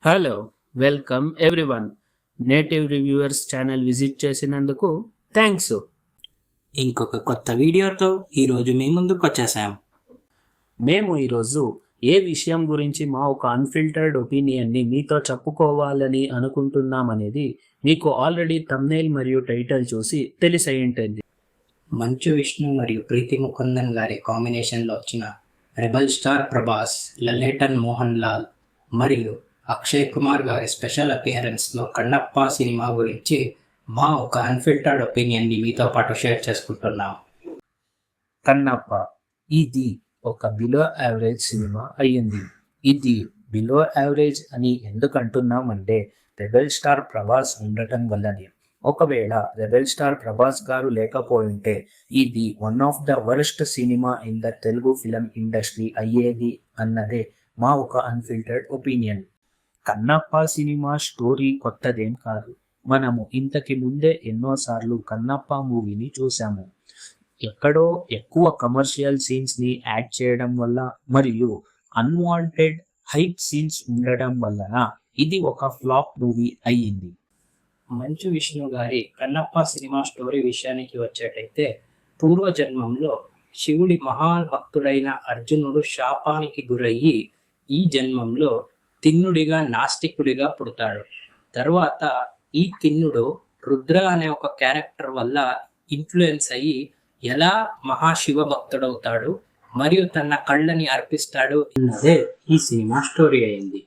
Hello, welcome everyone. Native reviewers channel visit చేసినందుకు thanks. ఇంకొక కొత్త వీడియోతో ఈరోజు మీ ముందుకు వచ్చేసాం. మేము ఈరోజు ఏ విషయం గురించి మా ఒక అన్ఫిల్టర్డ్ ఒపీనియన్ని మీతో చెప్పుకోవాలని అనుకుంటున్నామనేది మీకు ఆల్రెడీ థంబ్నెయిల్ మరియు టైటిల్ చూసి తెలిసై ఉంటుంది. మంచు విష్ణు మరియు ప్రీతి ముకుందన్ గారి కాంబినేషన్లో వచ్చిన రెబల్ స్టార్ ప్రభాస్, లలేటన్ మోహన్ లాల్ మరియు అక్షయ్ కుమార్ గారి స్పెషల్ అపియరెన్స్లో కన్నప్ప సినిమా గురించి మా ఒక అన్ఫిల్టర్డ్ ఒపీనియన్ని మీతో పాటు షేర్ చేసుకుంటున్నాం. కన్నప్ప ఇది ఒక బిలో యావరేజ్ సినిమా అయ్యింది. ఇది బిలో యావరేజ్ అని ఎందుకు అంటున్నామంటే రెబెల్ స్టార్ ప్రభాస్ ఉండటం వల్లనే. ఒకవేళ రెబెల్ స్టార్ ప్రభాస్ గారు లేకపోయింటే ఇది one of the worst cinema in the Telugu film industry అయ్యేది అన్నదే మా ఒక unfiltered opinion. Kannappa cinema story కొత్తదేం కాదు. మనము ఇంతకి ముందే ఎన్నోసార్లు కన్నప్ప మూవీని చూసాము. ఎక్కడో ఎక్కువ కమర్షియల్ సీన్స్ ని యాడ్ చేయడం వల్ల మరియు అన్వాంటెడ్ హైప్ సీన్స్ ఉండడం వలన ఇది ఒక ఫ్లాప్ మూవీ అయ్యింది. మంచు విష్ణు గారి కన్నప్ప సినిమా స్టోరీ విషయానికి వచ్చేటైతే, పూర్వజన్మంలో శివుడి మహాభక్తుడైన అర్జునుడు శాపానికి గురయ్యి ఈ జన్మంలో తిన్నుడిగా నాస్తికుడిగా పుడతాడు. తర్వాత ఈ తిన్నుడు రుద్ర అనే ఒక క్యారెక్టర్ వల్ల ఇన్ఫ్లుయెన్స్ అయ్యి ఎలా మహాశివ భక్తుడవుతాడు మరియు తన కళ్ళని అర్పిస్తాడు అన్నదే ఈ సినిమా స్టోరీ అయింది.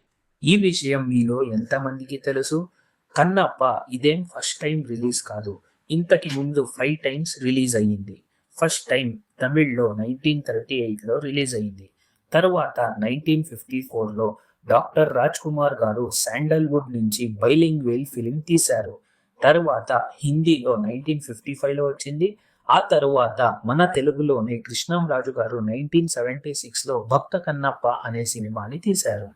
ఈ విషయం మీలో ఎంతమందికి తెలుసు? కన్నప్ప ఇదేం ఫస్ట్ టైం రిలీజ్ కాదు. ఇంతకి ముందు 5 టైమ్స్ రిలీజ్ అయ్యింది. ఫస్ట్ టైం తమిళ్లో 1938లో రిలీజ్ అయ్యింది. తర్వాత 1954లో డాక్టర్ రాజ్ కుమార్ గారు శాండల్వుడ్ నుంచి బైలింగ్వేల్ ఫిలిం తీశారు. తర్వాత హిందీలో 1955లో వచ్చింది. ఆ తరువాత మన తెలుగులోనే కృష్ణంరాజు గారు 1976లో భక్త కన్నప్ప అనే సినిమాని తీశారు.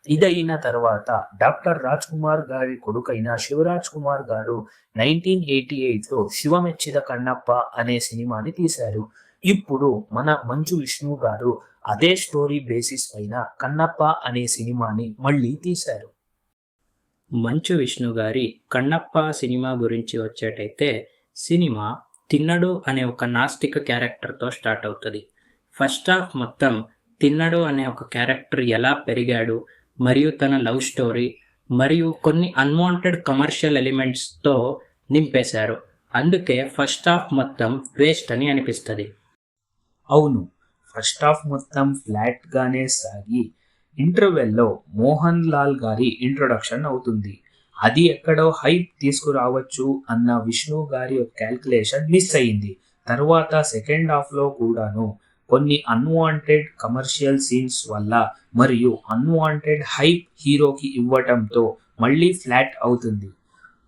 ఇదైన తర్వాత డాక్టర్ రాజ్ కుమార్ గారి కొడుకైన శివరాజ్ కుమార్ గారు 1988లో శివమెచ్చిద కన్నప్ప అనే సినిమాని తీశారు. ఇప్పుడు మన మంచు విష్ణు గారు అదే స్టోరీ బేసిస్ పైన కన్నప్ప అనే సినిమాని మళ్ళీ తీశారు. మంచు విష్ణు గారి కన్నప్ప సినిమా గురించి వచ్చేటైతే, సినిమా తిన్నడు అనే ఒక నాస్తిక క్యారెక్టర్తో స్టార్ట్ అవుతుంది. ఫస్ట్ హాఫ్ మొత్తం తిన్నడు అనే ఒక క్యారెక్టర్ ఎలా పెరిగాడు మరియు తన లవ్ స్టోరీ మరియు కొన్ని అన్వాంటెడ్ కమర్షియల్ ఎలిమెంట్స్తో నింపేశారు. అందుకే ఫస్ట్ హాఫ్ మొత్తం వేస్ట్ అని అనిపిస్తుంది. అవును, ఫస్ట్ హాఫ్ మొత్తం ఫ్లాట్ గానే సాగి ఇంటర్వెల్లో మోహన్ లాల్ గారి ఇంట్రొడక్షన్ అవుతుంది. అది ఎక్కడో హైప్ తీసుకురావచ్చు అన్న విష్ణు గారి క్యాల్కులేషన్ మిస్ అయింది. తర్వాత సెకండ్ హాఫ్ లో కూడాను కొన్ని అన్వాంటెడ్ కమర్షియల్ సీన్స్ వల్ల మరియు అన్వాంటెడ్ హైప్ హీరోకి ఇవ్వటంతో మళ్ళీ ఫ్లాట్ అవుతుంది.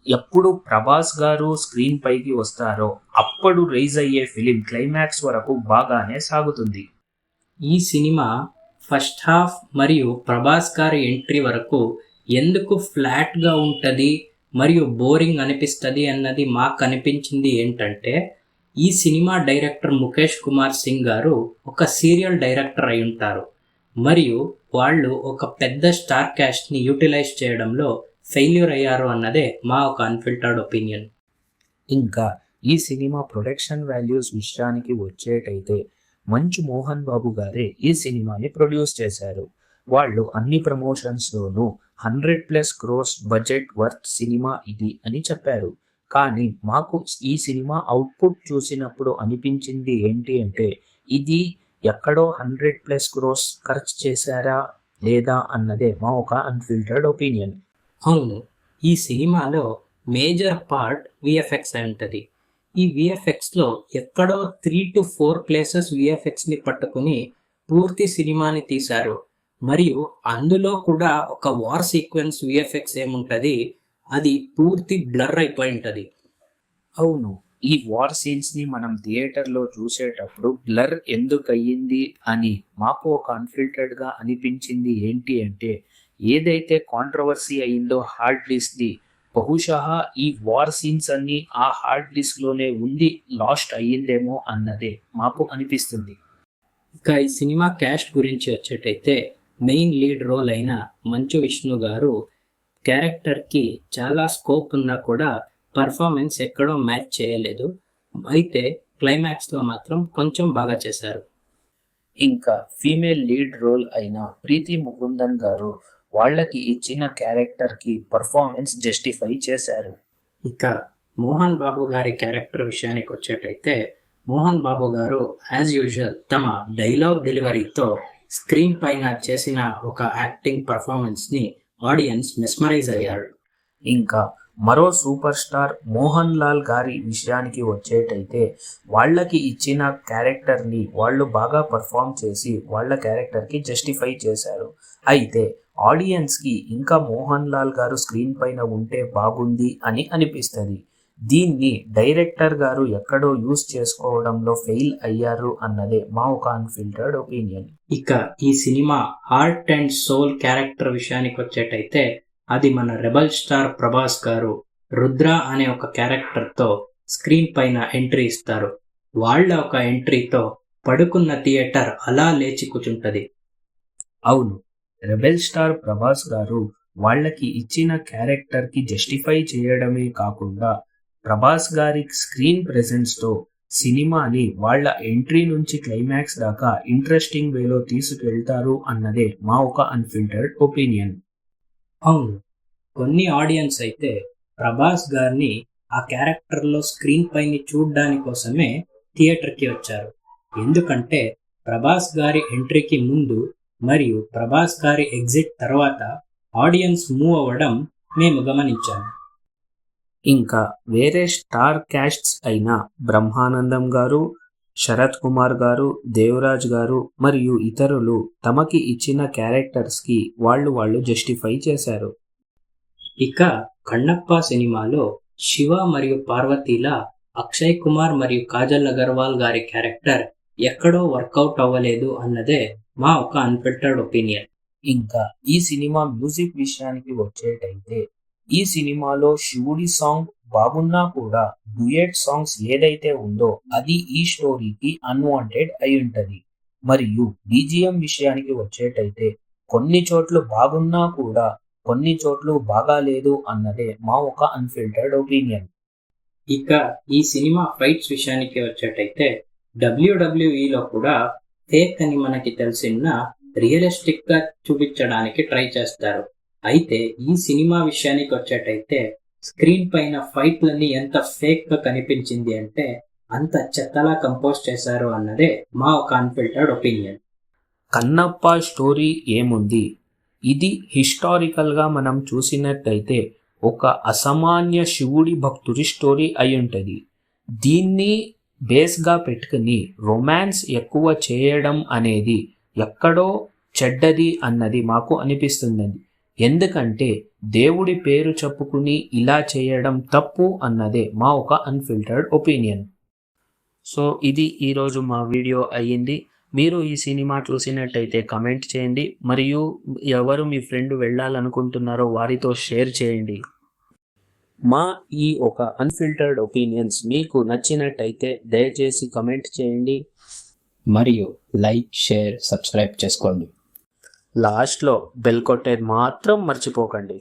ఎప్పుడు ప్రభాస్ గారు స్క్రీన్ పైకి వస్తారో అప్పుడు రైజ్ అయ్యే ఫిలిం క్లైమాక్స్ వరకు బాగానే సాగుతుంది. ఈ సినిమా ఫస్ట్ హాఫ్ మరియు ప్రభాస్ గారి ఎంట్రీ వరకు ఎందుకు ఫ్లాట్గా ఉంటుంది మరియు బోరింగ్ అనిపిస్తుంది అన్నది మాకు అనిపించింది ఏంటంటే, ఈ సినిమా డైరెక్టర్ ముఖేష్ కుమార్ సింగ్ గారు ఒక సీరియల్ డైరెక్టర్ అయి ఉంటారు మరియు వాళ్ళు ఒక పెద్ద స్టార్ క్యాస్ట్ని యూటిలైజ్ చేయడంలో ఫెయిల్యూర్ అయ్యారు అన్నదే మా ఒక అన్ఫిల్టర్డ్ ఒపీనియన్. ఇంకా ఈ సినిమా ప్రొడక్షన్ వాల్యూస్ విషయానికి వచ్చేటైతే మంచు మోహన్ బాబు గారే ఈ సినిమాని ప్రొడ్యూస్ చేశారు. వాళ్ళు అన్ని ప్రమోషన్స్లోనూ 100+ క్రోర్స్ బడ్జెట్ వర్త్ సినిమా ఇది అని చెప్పారు. కానీ మాకు ఈ సినిమా అవుట్పుట్ చూసినప్పుడు అనిపించింది ఏంటి అంటే, ఇది ఎక్కడో 100+ క్రోర్స్ ఖర్చు చేశారా లేదా అన్నదే మా ఒక అన్ఫిల్టర్డ్ ఒపీనియన్. అవును, ఈ సినిమాలో మేజర్ పార్ట్ విఎఫ్ఎక్స్ అయి ఉంటుంది. ఈ విఎఫ్ఎక్స్లో ఎక్కడో 3 to 4 ప్లేసెస్ విఎఫ్ఎక్స్ని పట్టుకుని పూర్తి సినిమాని తీశారు. మరియు అందులో కూడా ఒక వార్ సీక్వెన్స్ విఎఫ్ఎక్స్ ఏముంటుంది, అది పూర్తి బ్లర్ అయిపోయి ఉంటుంది. అవును, ఈ వార్ సీన్స్ ని మనం థియేటర్లో చూసేటప్పుడు బ్లర్ ఎందుకు అయ్యింది అని మాకు ఒక అన్ఫిల్టర్డ్ గా అనిపించింది ఏంటి అంటే, ఏదైతే కాంట్రవర్సీ అయిందో హార్డ్ డిస్క్ ది, బహుశా ఈ వార్ సీన్స్ అన్ని ఆ హార్డ్ డిస్క్ లోనే ఉండి లాస్ట్ అయ్యిందేమో అన్నదే మాకు అనిపిస్తుంది. ఇక ఈ సినిమా క్యాస్ట్ గురించి వచ్చేటైతే, మెయిన్ లీడ్ రోల్ అయిన మంచు విష్ణు గారు క్యారెక్టర్కి చాలా స్కోప్ ఉన్నా కూడా పర్ఫార్మెన్స్ ఎక్కడో మ్యాచ్ చేయలేదు. అయితే క్లైమాక్స్లో మాత్రం కొంచెం బాగా చేశారు. ఇంకా ఫీమేల్ లీడ్ రోల్ అయిన ప్రీతి ముకుందన్ గారు వాళ్ళకి ఇచ్చిన క్యారెక్టర్కి పర్ఫార్మెన్స్ జస్టిఫై చేశారు. ఇక మోహన్ బాబు గారి క్యారెక్టర్ విషయానికి వచ్చేటైతే మోహన్ బాబు గారు యాజ్ యూజువల్ తమ డైలాగ్ డెలివరీతో స్క్రీన్ పైన చేసిన ఒక యాక్టింగ్ పర్ఫార్మెన్స్ని ఆడియన్స్ మెస్మరైజ్ అయ్యారు. ఇంకా మరో సూపర్ స్టార్ మోహన్ లాల్ గారి విషయానికి వచ్చేటైతే వాళ్ళకి ఇచ్చిన క్యారెక్టర్ని వాళ్ళు బాగా పర్ఫామ్ చేసి వాళ్ళ క్యారెక్టర్కి జస్టిఫై చేశారు. అయితే ఆడియన్స్కి ఇంకా మోహన్ లాల్ గారు స్క్రీన్ పైన ఉంటే బాగుంది అని అనిపిస్తుంది. దీన్ని డైరెక్టర్ గారు ఎక్కడో యూజ్ చేసుకోవడంలో ఫెయిల్ అయ్యారు అన్నదే మా ఒక అన్ఫిల్టర్డ్ ఒపీనియన్. ఇక ఈ cinema heart and soul character విషయానికి వచ్చేటైతే అది మన రెబల్ స్టార్ ప్రభాస్ గారు రుద్ర అనే ఒక క్యారెక్టర్తో స్క్రీన్ పైన ఎంట్రీ ఇస్తారు. వాళ్ళ ఒక ఎంట్రీతో పడుకున్న థియేటర్ అలా లేచి కూర్చుంటది. అవును, రెబెల్ స్టార్ ప్రభాస్ గారు వాళ్ళకి ఇచ్చిన క్యారెక్టర్కి జస్టిఫై చేయడమే కాకుండా ప్రభాస్ గారి స్క్రీన్ ప్రెజెన్స్తో సినిమాని వాళ్ళ ఎంట్రీ నుంచి క్లైమాక్స్ దాకా ఇంట్రెస్టింగ్ వేలో తీసుకెళ్తారు అన్నదే మా ఒక అన్ఫిల్టర్డ్ ఒపీనియన్. అవును, కొన్ని ఆడియన్స్ అయితే ప్రభాస్ గారిని ఆ క్యారెక్టర్లో స్క్రీన్ పైన చూడడాని కోసమే థియేటర్కి వచ్చారు. ఎందుకంటే ప్రభాస్ గారి ఎంట్రీకి ముందు మరియు ప్రభాస్ గారి ఎగ్జిట్ తర్వాత ఆడియన్స్ మూవ్ అవ్వడం మేము గమనించాము. ఇంకా వేరే స్టార్ క్యాస్ట్స్ అయిన బ్రహ్మానందం గారు, శరత్ కుమార్ గారు, దేవరాజ్ గారు మరియు ఇతరులు తమకి ఇచ్చిన క్యారెక్టర్స్కి వాళ్ళు జస్టిఫై చేశారు. ఇక కన్నప్ప సినిమాలో శివ మరియు పార్వతీల అక్షయ్ కుమార్ మరియు కాజల్ అగర్వాల్ గారి క్యారెక్టర్ ఎక్కడో వర్కౌట్ అవ్వలేదు అన్నదే మా ఒక అన్ఫిల్టర్డ్ ఒపీనియన్. ఇంకా ఈ సినిమా మ్యూజిక్ విషయానికి వచ్చేటైతే ఈ సినిమాలో శివుడి సాంగ్ బాగున్నా కూడా డ్యూయెట్ సాంగ్స్ ఏదైతే ఉందో అది ఈ స్టోరీకి అన్వాంటెడ్ అయి ఉంటది. మరియు బీజిఎం విషయానికి వచ్చేటైతే కొన్ని చోట్ల బాగున్నా కూడా కొన్ని చోట్ల బాగాలేదు అన్నదే మా ఒక అన్ఫిల్టర్డ్ ఒపీనియన్. ఇక ఈ సినిమా ఫైట్స్ విషయానికి వచ్చేటైతే డబ్ల్యూడబ్ల్యూఈలో కూడా ఫేక్ అని మనకి తెలిసిన రియలిస్టిక్ గా చూపించడానికి ట్రై చేస్తారు. అయితే ఈ సినిమా విషయానికి వచ్చేటైతే స్క్రీన్ పైన ఫైట్లన్నీ ఎంత ఫేక్ గా కనిపించింది అంటే అంత చెత్తలా కంపోజ్ చేశారు అన్నదే మా ఒక అన్ఫిల్టర్డ్ ఒపీనియన్. కన్నప్ప స్టోరీ ఏముంది, ఇది హిస్టారికల్గా మనం చూసినట్టయితే ఒక అసామాన్య శివుడి భక్తుడి స్టోరీ అయి ఉంటుంది. దీన్ని బేస్గా పెట్టుకుని రొమాన్స్ ఎక్కువ చేయడం అనేది ఎక్కడో చెడ్డది అన్నది మాకు అనిపిస్తుంది. ఎందుకంటే దేవుడి పేరు చెప్పుకుని ఇలా చేయడం తప్పు అన్నదే మా ఒక అన్ఫిల్టర్డ్ ఒపీనియన్. సో ఇది ఈరోజు మా వీడియో అయ్యింది. మీరు ఈ సినిమా చూసినట్టయితే కమెంట్ చేయండి, మరియు ఎవరు మీ ఫ్రెండ్ వెళ్ళాలనుకుంటున్నారో వారితో షేర్ చేయండి. మా ఈ ఒక అన్ఫిల్టర్డ్ ఒపీనియన్స్ మీకు నచ్చినట్టయితే దయచేసి కమెంట్ చేయండి మరియు లైక్, షేర్, సబ్స్క్రైబ్ చేసుకోండి. లాస్ట్లో బెల్ కొట్టేది మాత్రం మర్చిపోకండి.